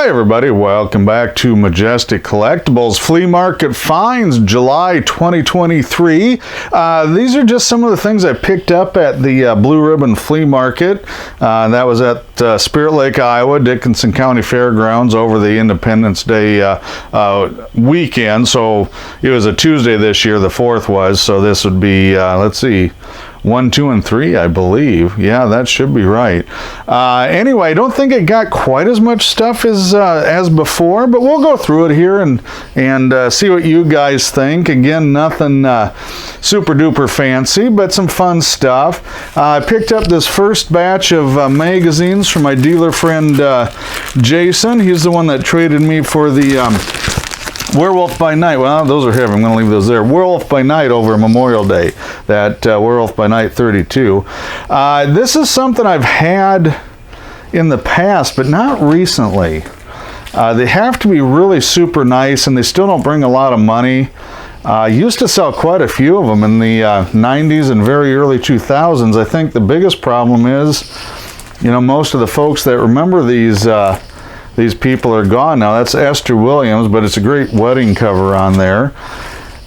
Hi everybody, welcome back to Majestic Collectibles Flea Market Finds July 2023. These are just some of the things I picked up at the Blue Ribbon Flea Market. That was at Spirit Lake, Iowa, Dickinson County Fairgrounds over the Independence Day weekend. So it was a Tuesday this year, the 4th was, so this would be, let's see, 1, 2, and 3, I believe. Yeah, that should be right. Anyway, I don't think it got quite as much stuff as before, but we'll go through it here and see what you guys think. Again, nothing super duper fancy, but some fun stuff. I picked up this first batch of magazines from my dealer friend Jason. He's the one that traded me for the Werewolf by Night. Well, those are heavy. I'm going to leave those there. Werewolf by Night over Memorial Day. That Werewolf by Night 32. This is something I've had in the past, but not recently. They have to be really super nice, and they still don't bring a lot of money. Used to sell quite a few of them in the 90s and very early 2000s. I think the biggest problem is, you know, most of the folks that remember these people are gone now. That's Esther Williams, but it's a great wedding cover on there.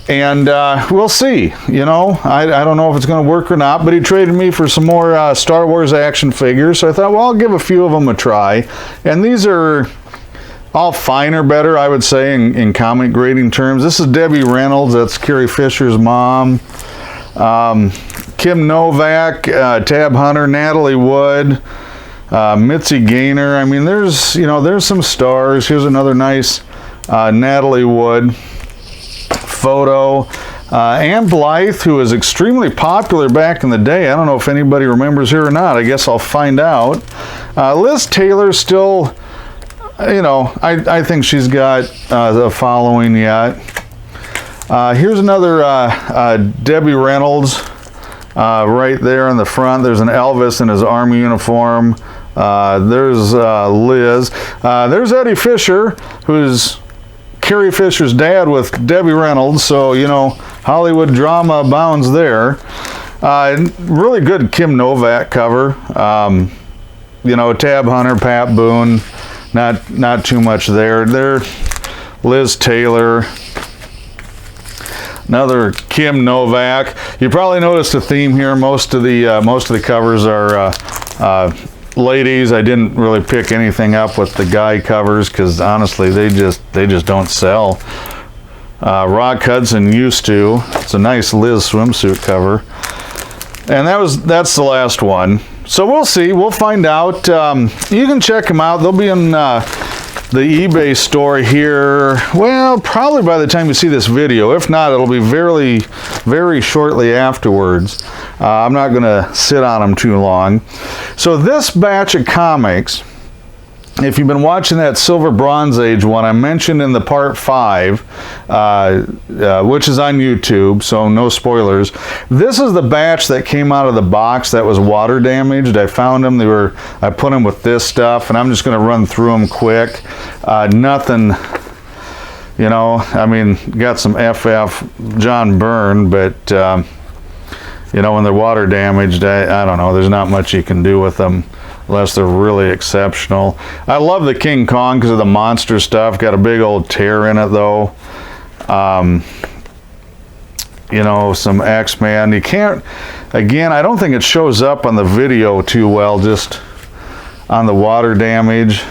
And we'll see. You know, I don't know if it's going to work or not, but he traded me for some more Star Wars action figures. So I thought, well, I'll give a few of them a try. And these are all finer, better, I would say, in comic grading terms. This is Debbie Reynolds. That's Carrie Fisher's mom. Kim Novak, Tab Hunter, Natalie Wood. Mitzi Gaynor. I mean, there's some stars. Here's another nice Natalie Wood photo. Ann Blythe, who was extremely popular back in the day. I don't know if anybody remembers her or not. I guess I'll find out. Liz Taylor still, you know, I think she's got a following yet. Here's another Debbie Reynolds right there in the front. There's an Elvis in his army uniform. There's Liz. There's Eddie Fisher, who's Carrie Fisher's dad with Debbie Reynolds. So, you know, Hollywood drama abounds there. Really good Kim Novak cover. You know, Tab Hunter, Pat Boone. Not too much there. There, Liz Taylor. Another Kim Novak. You probably noticed a theme here. Most of the covers are ladies. I didn't really pick anything up with the guy covers because honestly, they just don't sell. Rock Hudson used to. It's a nice Liz swimsuit cover, and that's the last one. So we'll see. We'll find out. You can check them out. They'll be in the eBay store here, well, probably by the time you see this video. If not, it'll be very, very shortly afterwards. I'm not going to sit on them too long. So this batch of comics, if you've been watching that Silver Bronze Age one I mentioned in the part 5, which is on YouTube, so no spoilers. This is the batch that came out of the box that was water damaged. I found them. I put them with this stuff, and I'm just going to run through them quick. Nothing, you know, I mean, got some FF John Byrne, but you know, when they're water damaged, I don't know, there's not much you can do with them unless they're really exceptional. I love the King Kong because of the monster stuff. Got a big old tear in it though. You know, some X-Men. You can't, again, I don't think it shows up on the video too well, just on the water damage.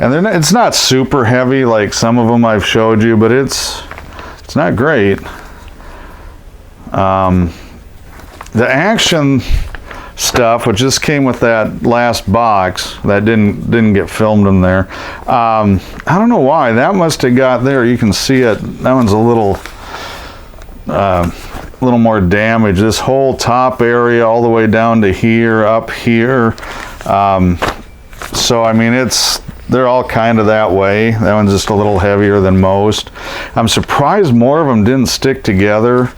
And it's not super heavy like some of them I've showed you, but it's not great. The action stuff, which just came with that last box that didn't get filmed in there. I don't know why that must have got there. You can see it. That one's a little more damaged. This whole top area, all the way down to here, up here. So I mean, they're all kind of that way. That one's just a little heavier than most. I'm surprised more of them didn't stick together.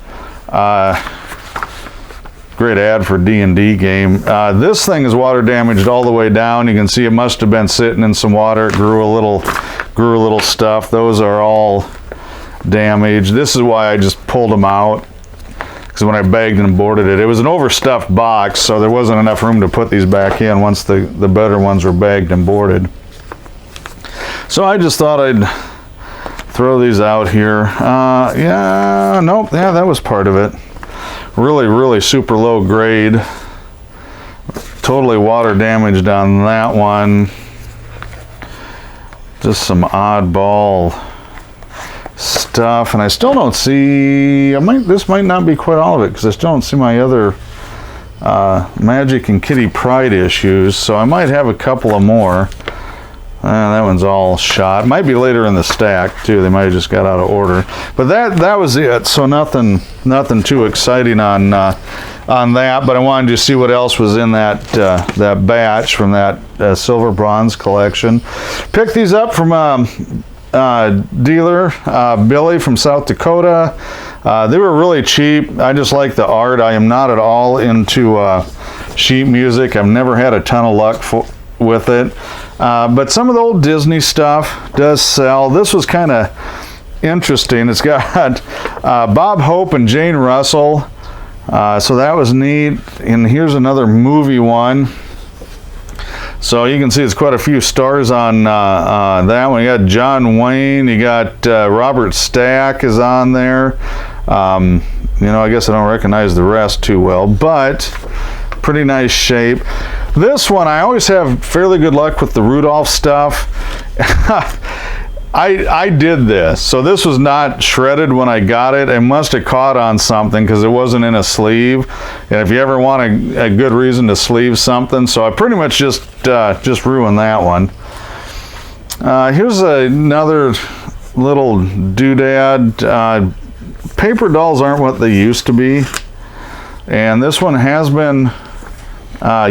Great ad for D&D game. This thing is water damaged all the way down. You can see it must have been sitting in some water. It grew a little stuff. Those are all damaged. This is why I just pulled them out, because when I bagged and boarded it, it was an overstuffed box, so there wasn't enough room to put these back in once the better ones were bagged and boarded. So I just thought I'd throw these out here. Yeah, nope, yeah, that was part of it. Really, really super low grade. Totally water damaged on that one. Just some oddball stuff, and I still don't see, this might not be quite all of it, because I still don't see my other Magic and Kitty Pride issues, so I might have a couple of more. That one's all shot. Might be later in the stack too. They might have just got out of order. But that was it. So nothing too exciting on that. But I wanted to see what else was in that batch from that silver bronze collection. Picked these up from dealer Billy from South Dakota. They were really cheap. I just like the art. I am not at all into sheet music. I've never had a ton of luck with it. But some of the old Disney stuff does sell. This was kind of interesting. It's got Bob Hope and Jane Russell. So that was neat. And here's another movie one. So you can see it's quite a few stars on that one. You got John Wayne. You got Robert Stack is on there. You know, I guess I don't recognize the rest too well, but pretty nice shape. This one, I always have fairly good luck with the Rudolph stuff. I did this. So this was not shredded when I got it. I must have caught on something because it wasn't in a sleeve. And if you ever want a good reason to sleeve something, so I pretty much just ruined that one. Here's another little doodad. Paper dolls aren't what they used to be. And this one has been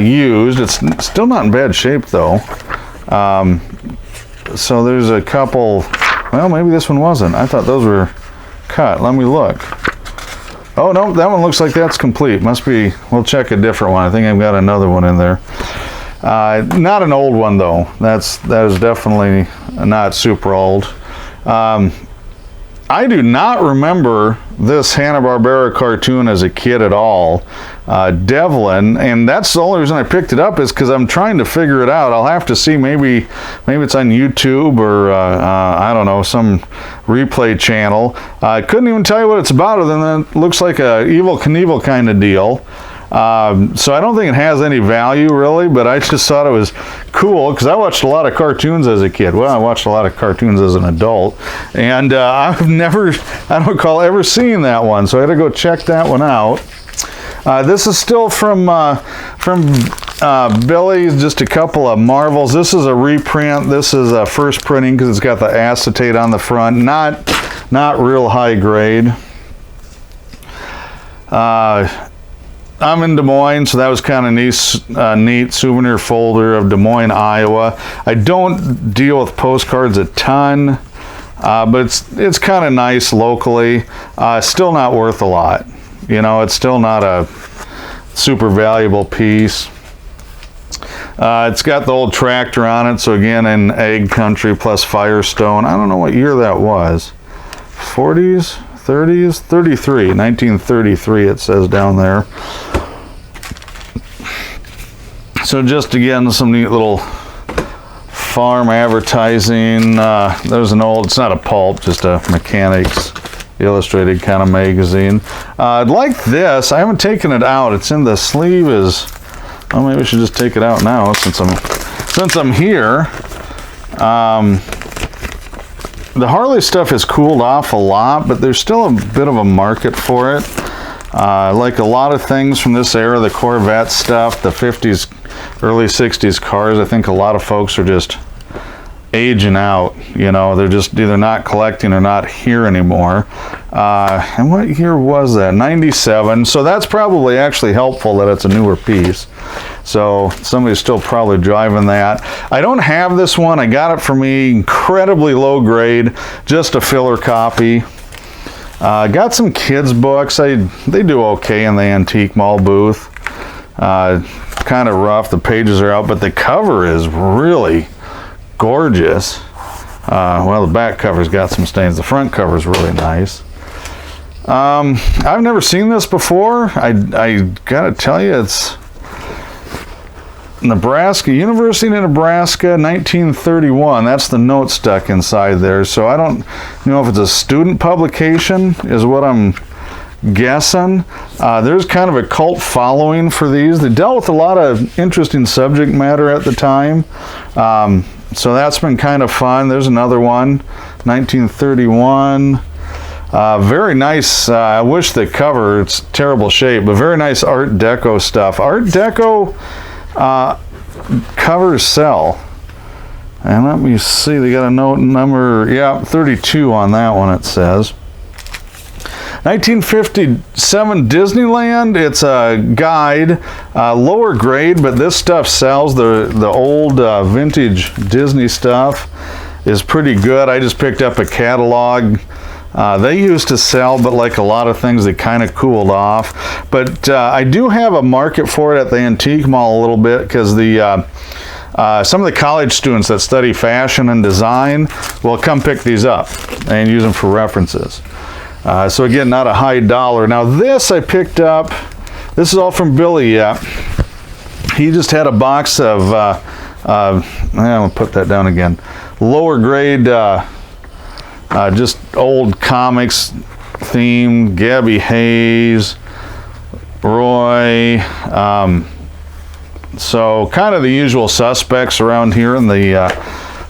used. It's still not in bad shape though. So there's a couple, well, maybe this one wasn't. I thought those were cut. Let me look. Oh no, that one looks like that's complete. Must be, we'll check a different one. I think I've got another one in there. Not an old one though. That is definitely not super old. I do not remember this Hanna-Barbera cartoon as a kid at all. Devlin, and that's the only reason I picked it up is because I'm trying to figure it out. I'll have to see, maybe it's on YouTube or I don't know, some replay channel. I couldn't even tell you what it's about, other than it looks like a Evel Knievel kind of deal. So I don't think it has any value really, but I just thought it was cool because I watched a lot of cartoons as a kid. Well, I watched a lot of cartoons as an adult, and I've never, I don't recall ever seeing that one, so I had to go check that one out. This is still from Billy, just a couple of Marvels. This is a reprint. This is a first printing because it's got the acetate on the front. Not real high grade. I'm in Des Moines, so that was kind of neat souvenir folder of Des Moines, Iowa. I don't deal with postcards a ton, but it's kind of nice locally. Still not worth a lot. You know, it's still not a super valuable piece. It's got the old tractor on it, so again, in egg country plus Firestone. I don't know what year that was. 40s? 30s? 33. 1933 it says down there. So just again, some neat little farm advertising. There's an old, it's not a pulp, just a mechanics illustrated kind of magazine. I'd like this. I haven't taken it out. It's in the sleeve. Well, maybe we should just take it out now since I'm here. The Harley stuff has cooled off a lot, but there's still a bit of a market for it. Like a lot of things from this era, the Corvette stuff, the 50s, early 60s cars, I think a lot of folks are just aging out. You know, they're just either not collecting or not here anymore. And what year was that? 97. So that's probably actually helpful that it's a newer piece. So somebody's still probably driving that. I don't have this one. I got it for me, incredibly low grade, just a filler copy. Got some kids books. They do okay in the antique mall booth. Kind of rough. The pages are out, but the cover is really gorgeous. Well, the back cover's got some stains. The front cover's really nice. I've never seen this before. I gotta tell you, Nebraska, University of Nebraska, 1931. That's the note stuck inside there. So I don't know if it's a student publication, is what I'm guessing. There's kind of a cult following for these. They dealt with a lot of interesting subject matter at the time. So that's been kind of fun. There's another one, 1931. Very nice. I wish the cover, it's terrible shape, but very nice Art Deco stuff. Art Deco covers sell. And let me see, they got a note number, yeah, 32 on that one, it says. 1957 Disneyland. It's a guide, lower grade, but this stuff sells. The old vintage Disney stuff is pretty good. I just picked up a catalog. They used to sell, but like a lot of things, they kind of cooled off. But I do have a market for it at the antique mall a little bit, because the some of the college students that study fashion and design will come pick these up and use them for references. So again, not a high dollar. Now this I picked up, this is all from Billy. He just had a box of, I'm going to put that down again, lower grade, just old comics theme, Gabby Hayes, Roy, so kind of the usual suspects around here in the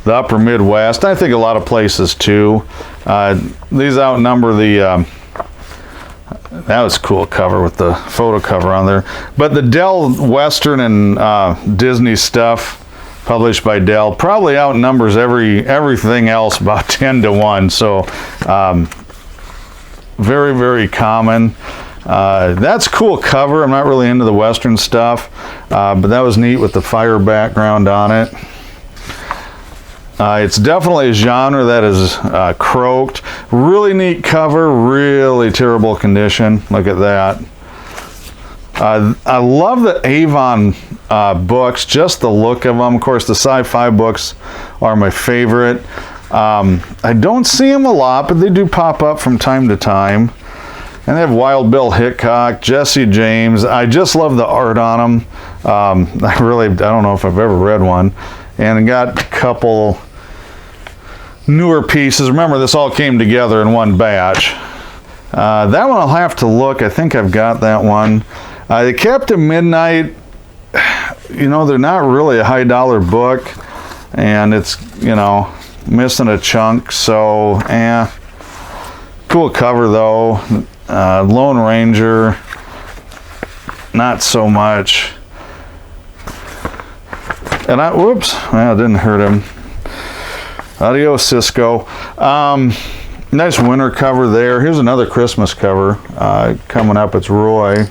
upper Midwest. I think a lot of places too. These outnumber the, that was a cool cover with the photo cover on there. But the Dell Western and Disney stuff published by Dell probably outnumbers everything else about 10 to 1. So very, very common. That's a cool cover. I'm not really into the Western stuff, but that was neat with the fire background on it. It's definitely a genre that is croaked. Really neat cover, really terrible condition. Look at that. I love the Avon books, just the look of them. Of course, the sci-fi books are my favorite. I don't see them a lot, but they do pop up from time to time. And they have Wild Bill Hickok, Jesse James. I just love the art on them. I don't know if I've ever read one. And I got a couple newer pieces. Remember, this all came together in one batch. That one I'll have to look. I think I've got that one. The Captain Midnight, you know, they're not really a high dollar book, and it's, you know, missing a chunk, so cool cover though. Lone Ranger, not so much. And whoops, well, it didn't hurt him. Adios, Cisco. Nice winter cover there. Here's another Christmas cover coming up. It's Roy.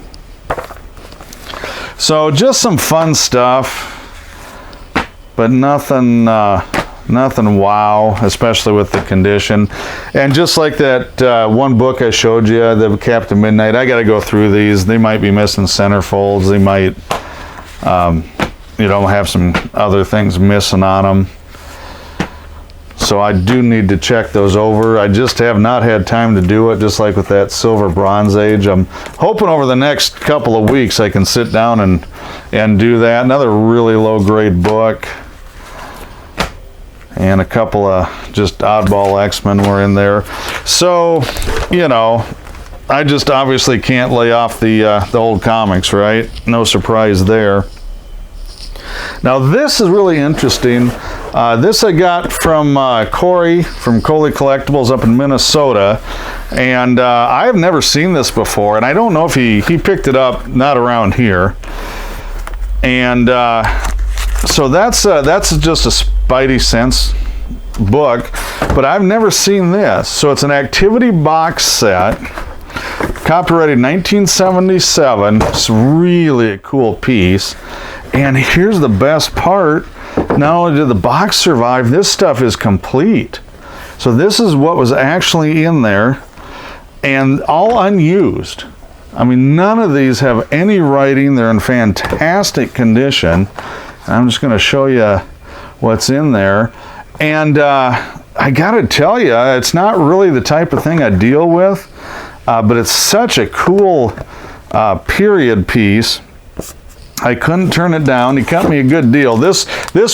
So just some fun stuff, but nothing wow, especially with the condition. And just like that one book I showed you, the Captain Midnight, I got to go through these. They might be missing centerfolds. They might, you know, have some other things missing on them. So I do need to check those over. I just have not had time to do it, just like with that Silver Bronze Age. I'm hoping over the next couple of weeks I can sit down and do that. Another really low grade book. And a couple of just oddball X-Men were in there. So, you know, I just obviously can't lay off the old comics, right? No surprise there. Now this is really interesting. This I got from Corey from Coley Collectibles up in Minnesota, and I have never seen this before, and I don't know if he picked it up not around here. And so that's just a Spidey Sense book, but I've never seen this. So it's an activity box set, copyrighted 1977. It's really a cool piece. And here's the best part. Not only did the box survive, this stuff is complete. So this is what was actually in there, and all unused. I mean, none of these have any writing. They're in fantastic condition. I'm just going to show you what's in there. And I got to tell you, it's not really the type of thing I deal with, but it's such a cool period piece. I couldn't turn it down. He cut me a good deal. This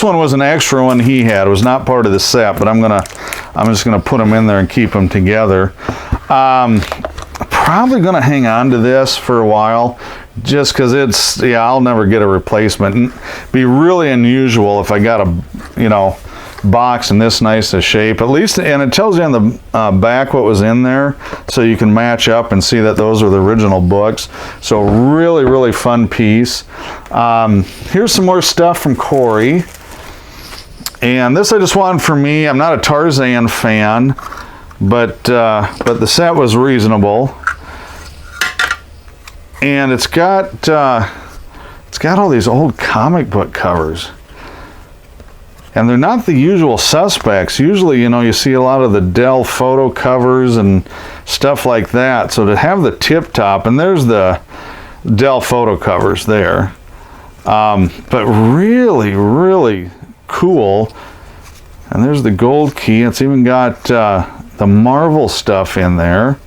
one was an extra one he had. It was not part of the set, but I'm just gonna put them in there and keep them together. Probably gonna hang on to this for a while, just because it's, yeah, I'll never get a replacement. And be really unusual if I got a, you know, box in this nice a shape, at least, and it tells you on the back what was in there, so you can match up and see that those are the original books. So really fun piece. Here's some more stuff from Corey, and this I just wanted for me. I'm not a Tarzan fan, but the set was reasonable, and it's got all these old comic book covers. And they're not the usual suspects. Usually, you know, you see a lot of the Dell photo covers and stuff like that. So to have the tip top, and there's the Dell photo covers there. But really cool. And there's the gold key. It's even got the Marvel stuff in there.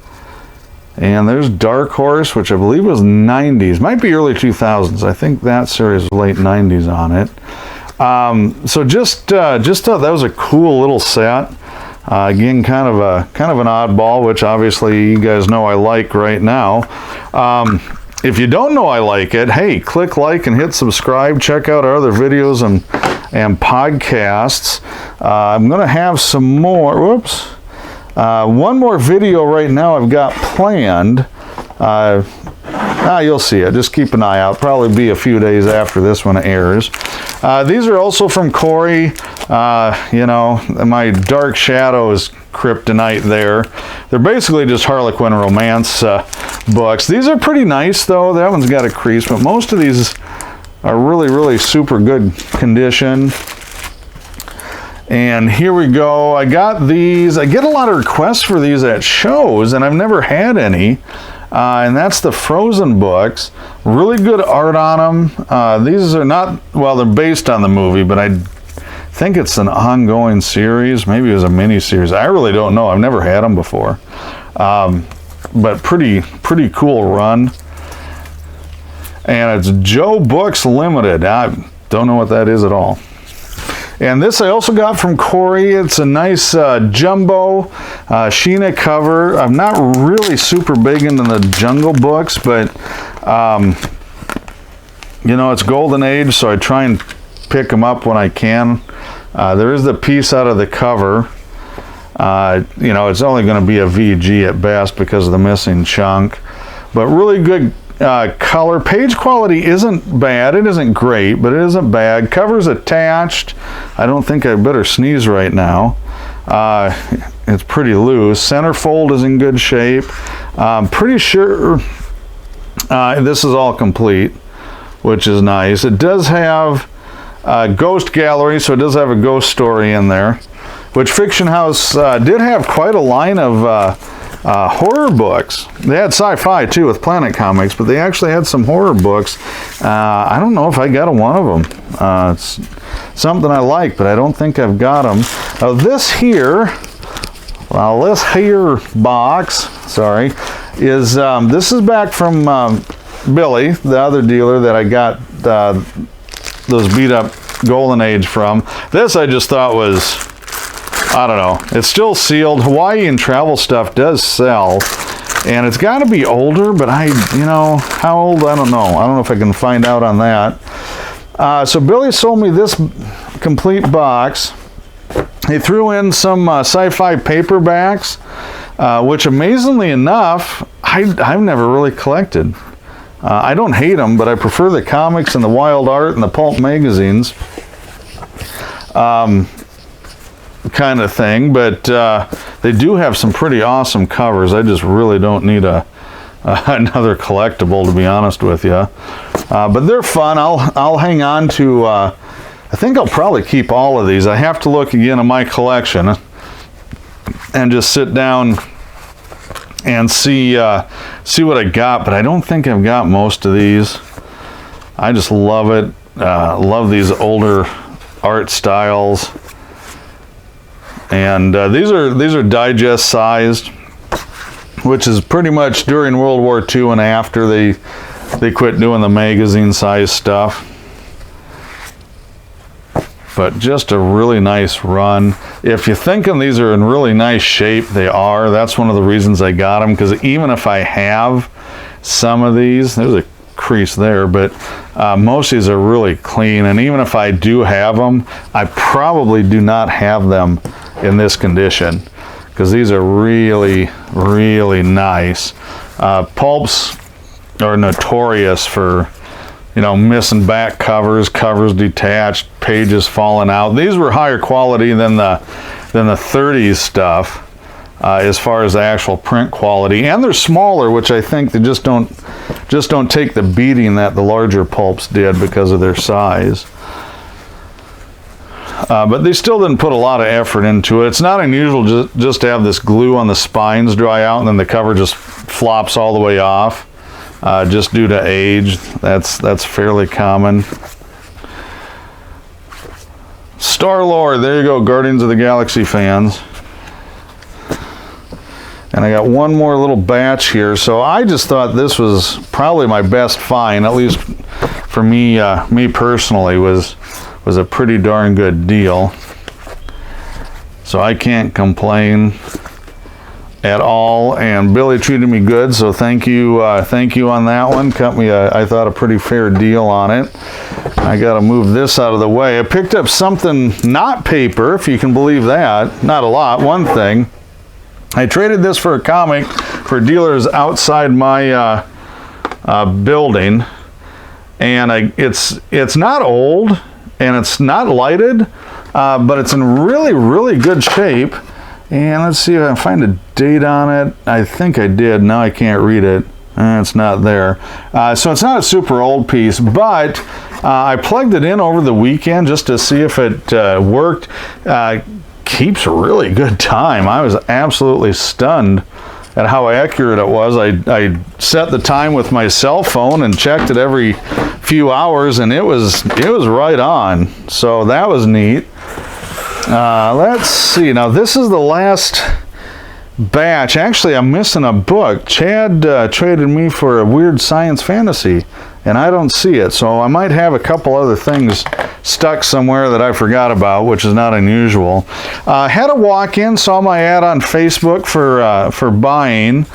And there's Dark Horse, which I believe was 90s. Might be early 2000s. I think that series was late 90s on it. So just thought that was a cool little set. Again, kind of an oddball, which obviously you guys know I like right now. If you don't know I like it, hey, click like and hit subscribe. Check out our other videos and podcasts. I'm going to have some more. Whoops. One more video right now I've got planned. You'll see it. Just keep an eye out. Probably be a few days after this one airs. These are also from Corey. You know, my Dark Shadows kryptonite there. They're basically just Harlequin romance books. These are pretty nice though. That one's got a crease, but most of these are really super good condition. And here we go. I got these. I get a lot of requests for these at shows, and I've never had any. And that's the Frozen books. Really good art on them. These are not, well, they're based on the movie, but I think it's an ongoing series. Maybe it was a mini series. I really don't know. I've never had them before. But pretty cool run. And it's Joe Books Limited. I don't know what that is at all. And this I also got from Corey. It's a nice jumbo Sheena cover. I'm not really super big into the Jungle books, but you know, it's Golden Age, so I try and pick them up when I can. There is the piece out of the cover. You know, it's only going to be a VG at best because of the missing chunk, but really good color. Page quality isn't bad. It isn't great, but it isn't bad. Cover's attached. I don't think I better sneeze right now. It's pretty loose. Centerfold is in good shape. Pretty sure this is all complete, which is nice. It does have a ghost gallery, so it does have a ghost story in there, which Fiction House did have quite a line of horror books. They had sci-fi too with Planet Comics, but they actually had some horror books. I don't know if I got one of them. It's something I like, but I don't think I've got them. This here box, sorry, is this is back from Billy, the other dealer that I got those beat up Golden Age from. This I just thought was, I don't know. It's still sealed. Hawaii and travel stuff does sell, and it's got to be older, but you know, how old? I don't know. I don't know if I can find out on that. So Billy sold me this complete box. He threw in some sci-fi paperbacks, which amazingly enough, I've never really collected. I don't hate them, but I prefer the comics and the wild art and the pulp magazines. Kind of thing, but they do have some pretty awesome covers. I just really don't need another collectible, to be honest with you. But they're fun. I'll hang on to. I think I'll probably keep all of these. I have to look again at my collection and just sit down and see what I got. But I don't think I've got most of these. I just love it. Love these older art styles. And these are digest sized, which is pretty much during World War II and after. they quit doing the magazine size stuff. But just a really nice run. If you're thinking these are in really nice shape, they are. That's one of the reasons I got them, because even if I have some of these, there's a crease there, but most of these are really clean. And even if I do have them, I probably do not have them in this condition, because these are really, really nice. Pulps are notorious for, you know, missing back covers, covers detached, pages falling out. These were higher quality than the 30s stuff as far as the actual print quality, and they're smaller, which I think they just don't take the beating that the larger pulps did because of their size. But they still didn't put a lot of effort into it. It's not unusual just to have this glue on the spines dry out and then the cover just flops all the way off. Just due to age. That's fairly common. Star-Lord, there you go, Guardians of the Galaxy fans. And I got one more little batch here, so I just thought this was probably my best find, at least for me, me personally, was a pretty darn good deal. So I can't complain at all, and Billy treated me good, so thank you on that one. Cut me I thought a pretty fair deal on it. I gotta move this out of the way. I picked up something not paper, if you can believe that. Not a lot, one thing. I traded this for a comic for dealers outside my building, and it's not old and it's not lighted, but it's in really, really good shape. And let's see if I can find a date on it. I think I did. Now I can't read it. It's not there. So it's not a super old piece, but I plugged it in over the weekend just to see if it worked. Keeps a really good time. I was absolutely stunned at how accurate it was. I set the time with my cell phone and checked it every few hours, and it was right on. So that was neat. Let's see. Now this is the last batch. Actually, I'm missing a book. Chad traded me for a weird science fantasy, and I don't see it. So I might have a couple other things stuck somewhere that I forgot about, which is not unusual. Had a walk-in, saw my ad on Facebook for buying,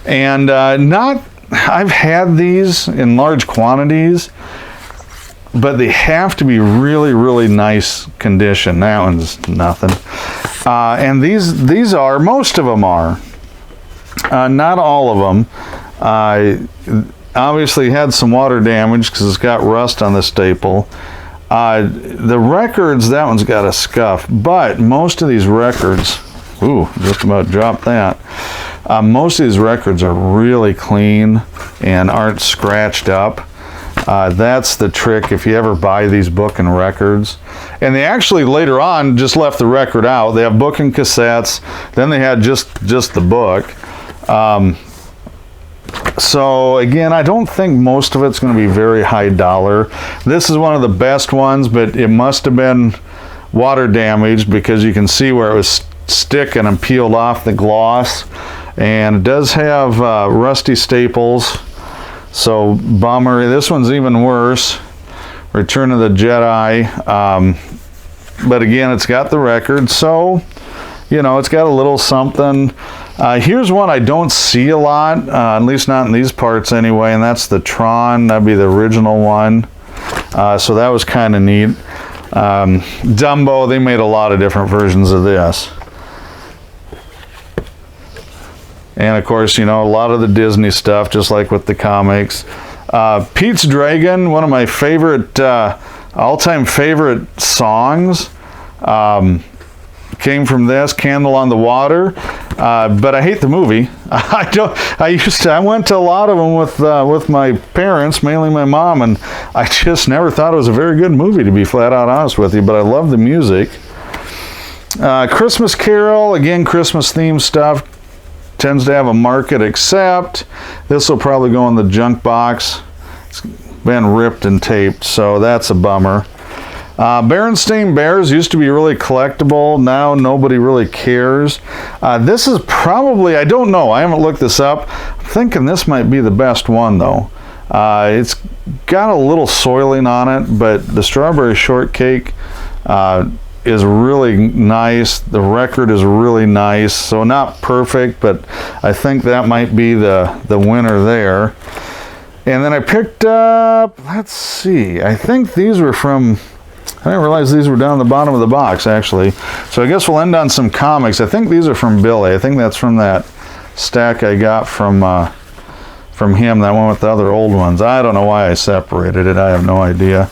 and I've had these in large quantities, but they have to be really, really nice condition. That one's nothing. And these are, most of them are. Not all of them. Obviously had some water damage because it's got rust on the staple. The records, that one's got a scuff, but most of these records, ooh, just about dropped that. Most of these records are really clean and aren't scratched up. That's the trick if you ever buy these book and records. And they actually later on just left the record out. They have book and cassettes, then they had just the book. So again, I don't think most of it's going to be very high dollar. This is one of the best ones, but it must have been water damaged because you can see where it was sticking and peeled off the gloss. And it does have rusty staples. So bummer. This one's even worse. Return of the Jedi. But again, it's got the record, so you know it's got a little something. Here's one I don't see a lot, at least not in these parts anyway, and that's the Tron. That'd be the original one. So that was kind of neat. Dumbo, they made a lot of different versions of this. And of course, you know, a lot of the Disney stuff, just like with the comics. Pete's Dragon, one of my favorite, all-time favorite songs, came from this, Candle on the Water. But I hate the movie. I went to a lot of them with my parents, mainly my mom, and I just never thought it was a very good movie, to be flat out honest with you, but I love the music. Christmas Carol, again, Christmas themed stuff. Tends to have a market, except this will probably go in the junk box. It's been ripped and taped, so that's a bummer. Berenstain Bears used to be really collectible. Now nobody really cares. This is probably, I don't know, I haven't looked this up. I'm thinking this might be the best one though. It's got a little soiling on it, but the strawberry shortcake is really nice. The record is really nice, so not perfect, but I think that might be the winner there. And then I picked up, let's see, I think these were from, I didn't realize these were down the bottom of the box, actually. So I guess we'll end on some comics. I think these are from Billy. I think that's from that stack I got from him, that one with the other old ones. I don't know why I separated it. I have no idea.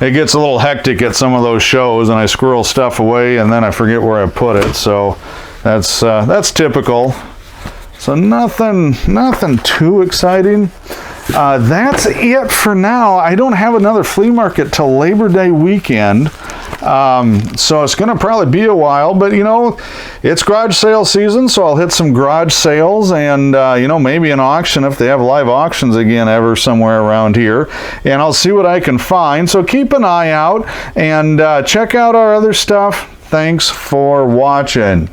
It gets a little hectic at some of those shows, and I squirrel stuff away, and then I forget where I put it. So that's typical. So nothing too exciting. That's it for now. I don't have another flea market till Labor Day weekend. So it's going to probably be a while, but you know, it's garage sale season, so I'll hit some garage sales and, you know, maybe an auction if they have live auctions again ever somewhere around here, and I'll see what I can find. So keep an eye out and check out our other stuff. Thanks for watching.